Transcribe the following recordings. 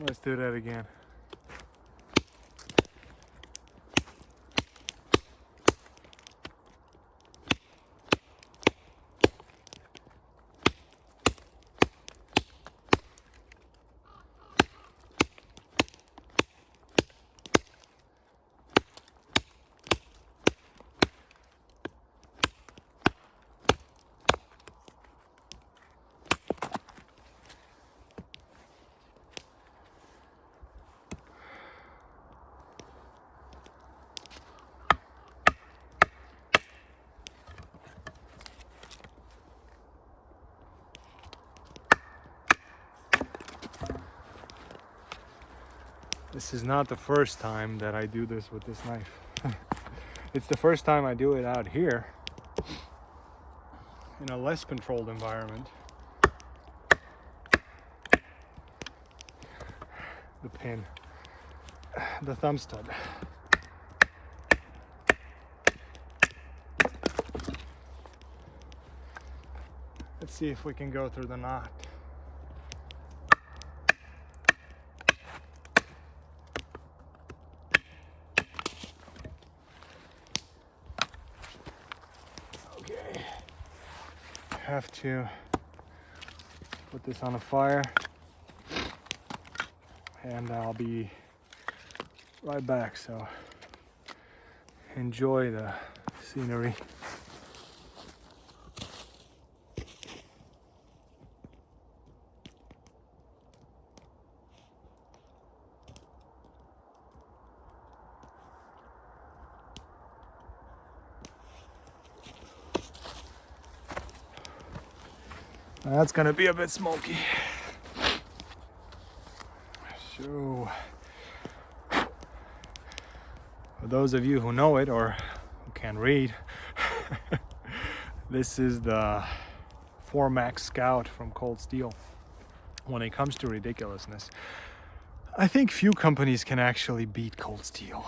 Let's do that again. This is not the first time that I do this with this knife. It's the first time I do it out here in a less controlled environment. The pin, the thumb stud. Let's see if we can go through the knot. Okay, have to put this on a fire and I'll be right back, so enjoy the scenery. That's gonna be a bit smoky. So, for those of you who know it or who can read, this is the 4MaxScout from Cold Steel. When it comes to ridiculousness, I think few companies can actually beat Cold Steel.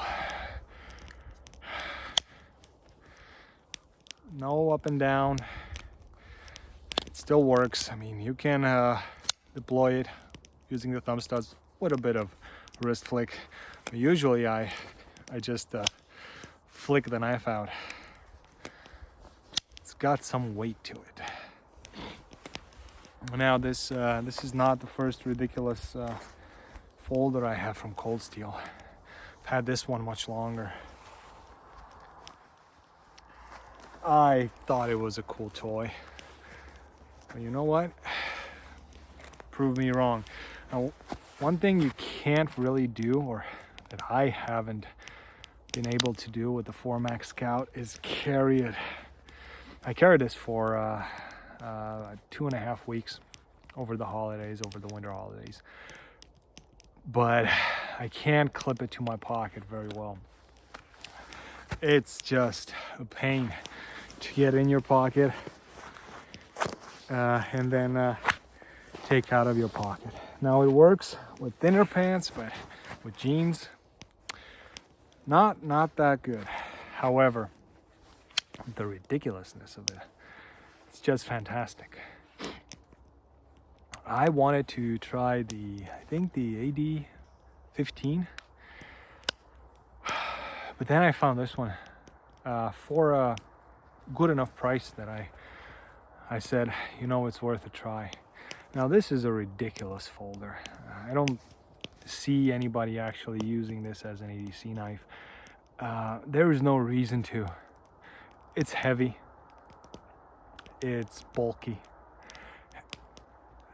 No up and down. It still works. I mean, you can deploy it using the thumb studs with a bit of wrist flick. But usually I just flick the knife out. It's got some weight to it. Now this is not the first ridiculous folder I have from Cold Steel. I've had this one much longer. I thought it was a cool toy. But you know what? Prove me wrong. Now, one thing you can't really do, or that I haven't been able to do with the 4MaxScout, is carry it. I carried this for 2.5 weeks over the holidays, over the winter holidays. But I can't clip it to my pocket very well. It's just a pain to get in your pocket and then take out of your pocket. Now it works with thinner pants, but with jeans, not that good. However, the ridiculousness of it, it's just fantastic. I wanted to try I think the AD-15, but then I found this one for a good enough price that I said, you know, it's worth a try. Now this is a ridiculous folder. I don't see anybody actually using this as an ADC knife. There is no reason to. It's heavy. It's bulky.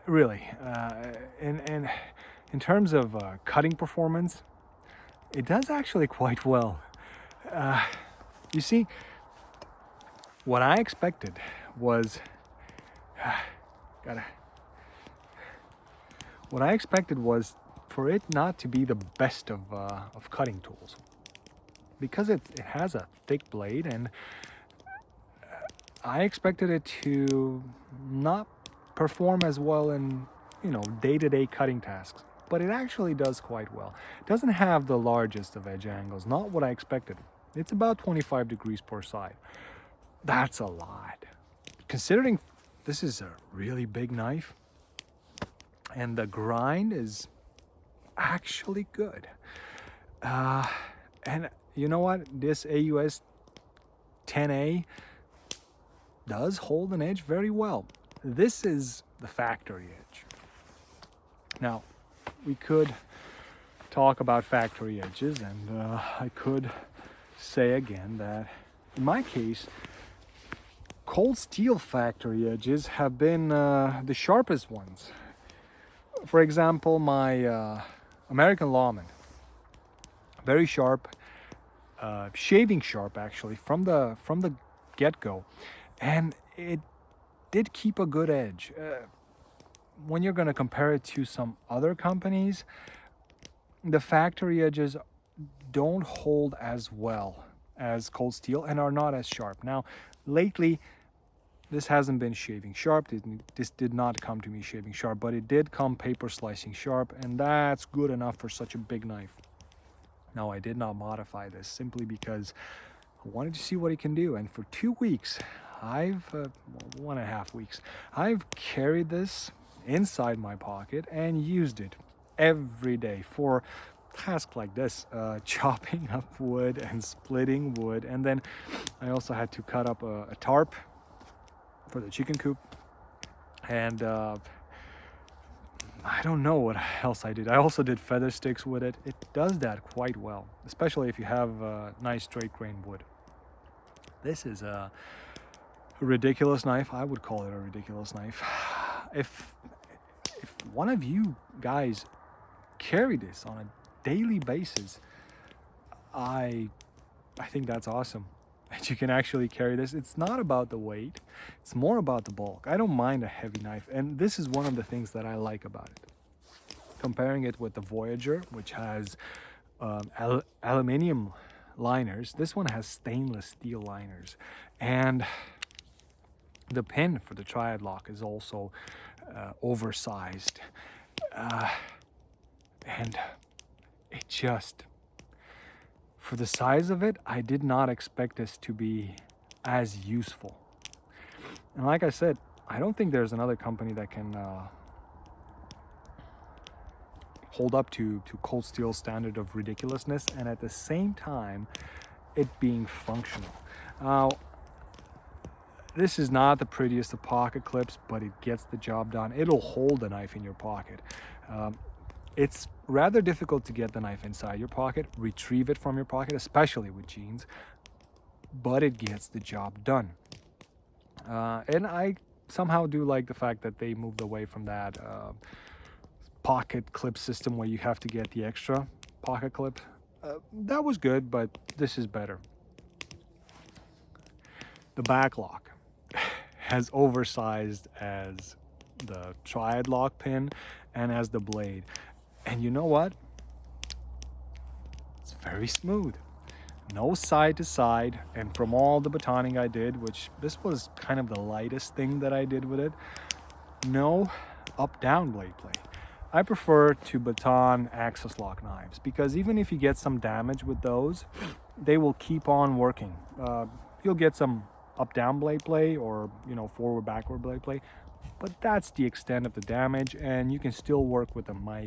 Really. And in terms of cutting performance, it does actually quite well. You see, what I expected was what I expected was for it not to be the best of cutting tools, because it has a thick blade, and I expected it to not perform as well in, you know, day-to-day cutting tasks, but it actually does quite well. It doesn't have the largest of edge angles, not what I expected. It's about 25 degrees per side. That's a lot, considering this is a really big knife and the grind is actually good. And you know what? This AUS 10A does hold an edge very well. This is the factory edge. Now, we could talk about factory edges, and I could say again that in my case, cold steel factory edges have been the sharpest ones. For example, my American Lawman, very sharp, shaving sharp actually from the get-go, and it did keep a good edge. When you're going to compare it to some other companies, the factory edges don't hold as well as cold steel and are not as sharp. Now, lately, this hasn't been shaving sharp. This did not come to me shaving sharp, but it did come paper slicing sharp, and that's good enough for such a big knife. Now, I did not modify this simply because I wanted to see what it can do, and for 2 weeks, 1.5 weeks, I've carried this inside my pocket and used it every day for tasks like this, chopping up wood and splitting wood. And then I also had to cut up a tarp for the chicken coop, and I don't know what else I did. I also did feather sticks with it. It does that quite well, especially if you have nice straight grain wood. This is a ridiculous knife. I would call it a ridiculous knife. If one of you guys carry this on a daily basis, I think that's awesome. That you can actually carry this. It's not about the weight, it's more about the bulk. I don't mind a heavy knife, and this is one of the things that I like about it. Comparing it with the Voyager, which has aluminum liners, this one has stainless steel liners, and the pin for the Triad lock is also oversized, and it just, for the size of it, I did not expect this to be as useful. And like I said, I don't think there's another company that can hold up to cold steel's standard of ridiculousness, and at the same time, it being functional. Now, this is not the prettiest of pocket clips, but it gets the job done. It'll hold the knife in your pocket. It's rather difficult to get the knife inside your pocket, retrieve it from your pocket, especially with jeans, but it gets the job done. And I somehow do like the fact that they moved away from that pocket clip system where you have to get the extra pocket clip. That was good, but this is better. The back lock as oversized as the Triad lock pin and as the blade. And you know what? It's very smooth. No side to side. And from all the batoning I did, which this was kind of the lightest thing that I did with it, no up-down blade play. I prefer to baton axis lock knives because even if you get some damage with those, they will keep on working. You'll get some up-down blade play or, forward-backward blade play, but that's the extent of the damage, and you can still work with them. My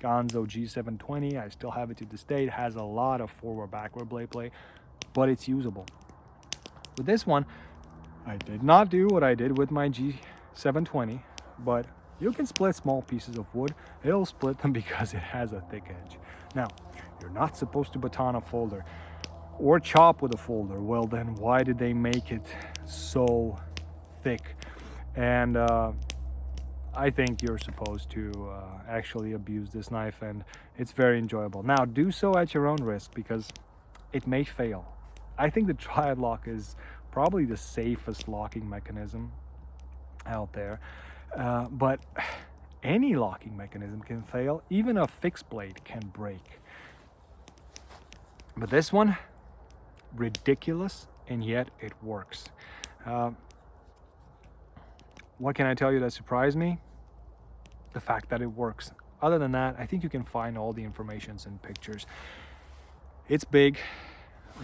Gonzo G720, I still have it to this day. It has a lot of forward-backward blade play, but it's usable. With this one, I did not do what I did with my G720, but you can split small pieces of wood. It'll split them because it has a thick edge. Now, you're not supposed to baton a folder or chop with a folder. Well, then why did they make it so thick? And I think you're supposed to actually abuse this knife, and it's very enjoyable. Now, do so at your own risk because it may fail. I think the Triad lock is probably the safest locking mechanism out there. But any locking mechanism can fail. Even a fixed blade can break. But this one, ridiculous, and yet it works. What can I tell you that surprised me? The fact that it works. Other than that, I think you can find all the information in pictures. It's big,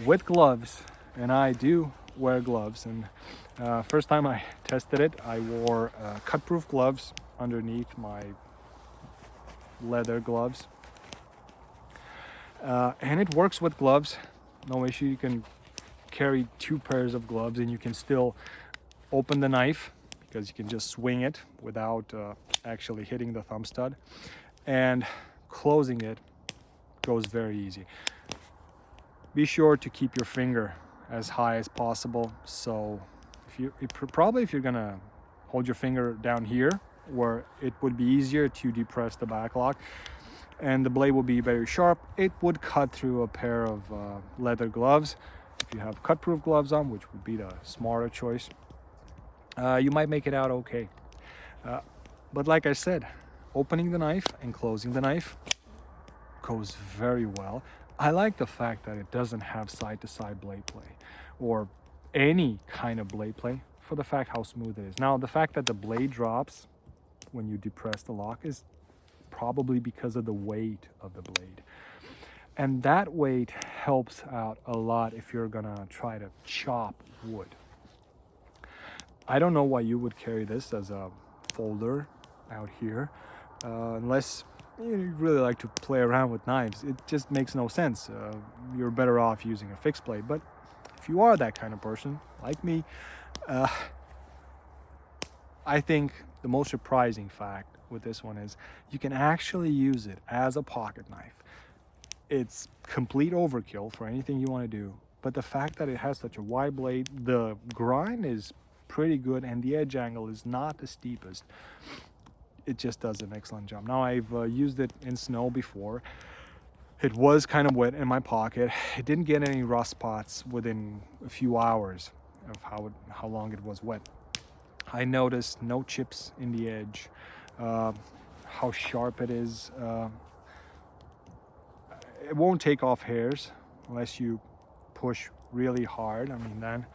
with gloves, and I do wear gloves. And first time I tested it, I wore cut-proof gloves underneath my leather gloves. And it works with gloves, no issue. You can carry 2 pairs of gloves and you can still open the knife because you can just swing it without actually hitting the thumb stud, and closing it goes very easy. Be sure to keep your finger as high as possible. So if you're gonna hold your finger down here where it would be easier to depress the back lock and the blade will be very sharp, it would cut through a pair of leather gloves. If you have cut-proof gloves on, which would be the smarter choice, you might make it out okay. But like I said, opening the knife and closing the knife goes very well. I like the fact that it doesn't have side-to-side blade play or any kind of blade play for the fact how smooth it is. Now, the fact that the blade drops when you depress the lock is probably because of the weight of the blade. And that weight helps out a lot if you're gonna try to chop wood. I don't know why you would carry this as a folder out here, unless you really like to play around with knives. It just makes no sense. You're better off using a fixed blade. But if you are that kind of person, like me, I think the most surprising fact with this one is you can actually use it as a pocket knife. It's complete overkill for anything you want to do, but the fact that it has such a wide blade, the grind is pretty good, and the edge angle is not the steepest. It just does an excellent job. Now, I've used it in snow before. It was kind of wet in my pocket. It didn't get any rust spots within a few hours of how long it was wet. I noticed no chips in the edge, how sharp it is. It won't take off hairs unless you push really hard. I mean, then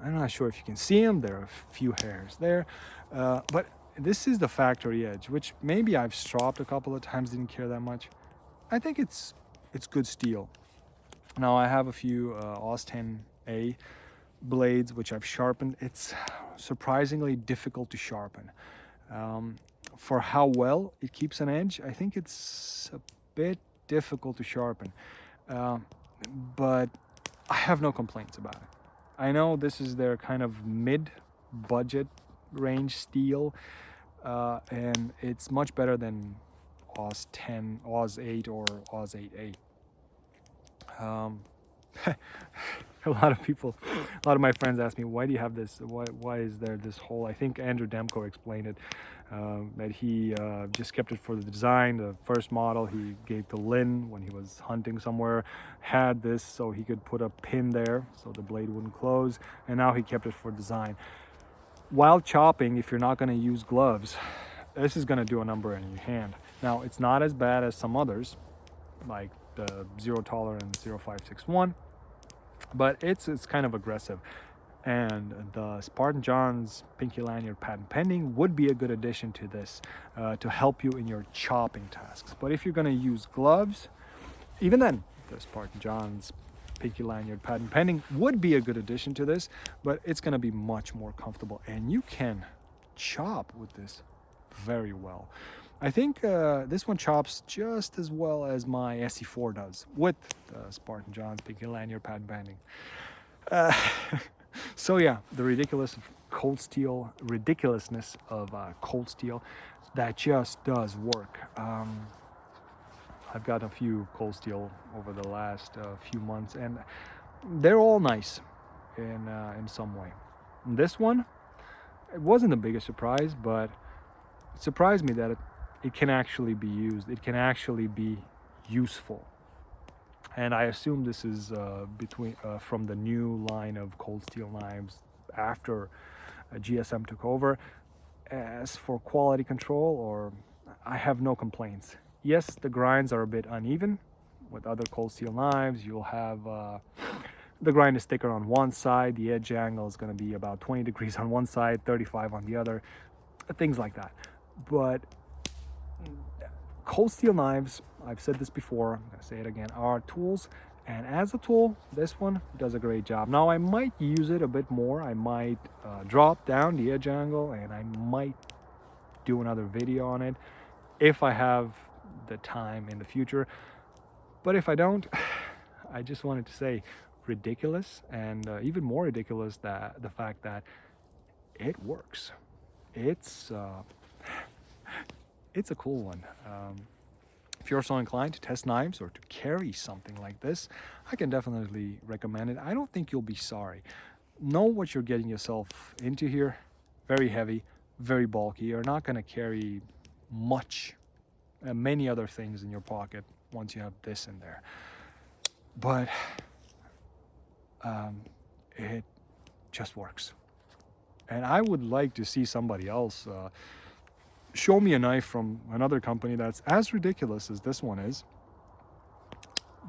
I'm not sure if you can see them. There are a few hairs there, but this is the factory edge, which maybe I've stropped a couple of times, didn't care that much. I think it's good steel. Now, I have a few Oz 10A blades which I've sharpened. It's surprisingly difficult to sharpen. For how well it keeps an edge, I think it's a bit difficult to sharpen, but I have no complaints about it. I know this is their kind of mid-budget range steel, and it's much better than Oz 10, Oz 8, or Oz 8A. A lot of my friends ask me, why do you have this? Why is there this hole? I think Andrew Demko explained it, that he just kept it for the design. The first model he gave to Lynn when he was hunting somewhere had this so he could put a pin there so the blade wouldn't close, and now he kept it for design. While chopping, if you're not going to use gloves, this is going to do a number in your hand. Now, it's not as bad as some others, like the Zero Tolerance 0561, but it's kind of aggressive. And the Spartan John's Pinky Lanyard patent pending would be a good addition to this to help you in your chopping tasks. But if you're going to use gloves, even then, the Spartan John's Pinky Lanyard patent pending would be a good addition to this, but it's going to be much more comfortable, and you can chop with this very well. I think this one chops just as well as my SE4 does with the Spartan John's Pinky Lanyard patent pending. So yeah, the ridiculousness of cold steel that just does work. I've got a few cold steel over the last few months, and they're all nice in some way. And this one, it wasn't the biggest surprise, but it surprised me that it can actually be used. It can actually be useful. And I assume this is from the new line of cold steel knives after GSM took over. As for quality control, I have no complaints. Yes, the grinds are a bit uneven. With other cold steel knives, you'll have the grind is thicker on one side, the edge angle is going to be about 20 degrees on one side, 35 on the other, things like that. But cold steel knives, I've said this before, I'm going to say it again, are tools, and as a tool, this one does a great job. Now, I might use it a bit more. I might drop down the edge angle, and I might do another video on it if I have the time in the future. But if I don't, I just wanted to say ridiculous, and even more ridiculous that the fact that it works. It's it's a cool one. If you're so inclined to test knives or to carry something like this, I can definitely recommend it. I don't think you'll be sorry. Know what you're getting yourself into here. Very heavy, very bulky. You're not going to carry much, many other things in your pocket once you have this in there. But it just works. And I would like to see somebody else show me a knife from another company that's as ridiculous as this one is,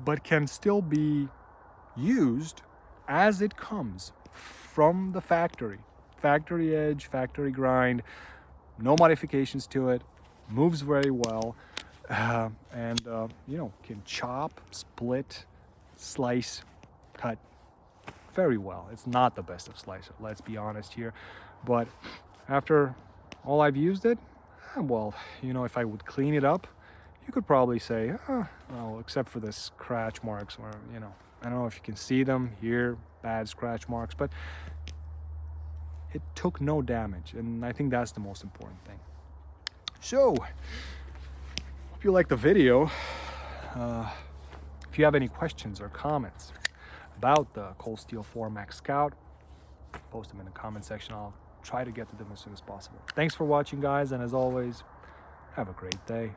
but can still be used as it comes from the factory. Factory edge, factory grind, no modifications to it, moves very well, and you know, can chop, split, slice, cut very well. It's not the best of slicer, let's be honest here, but after all I've used it, well, you know, if I would clean it up, you could probably say, well, except for the scratch marks, or, you know, I don't know if you can see them here, bad scratch marks, but it took no damage, and I think that's the most important thing. So, hope you liked the video. If you have any questions or comments about the Cold Steel 4MaxScout, post them in the comment section. I'll try to get to them as soon as possible. Thanks for watching, guys, and as always, have a great day.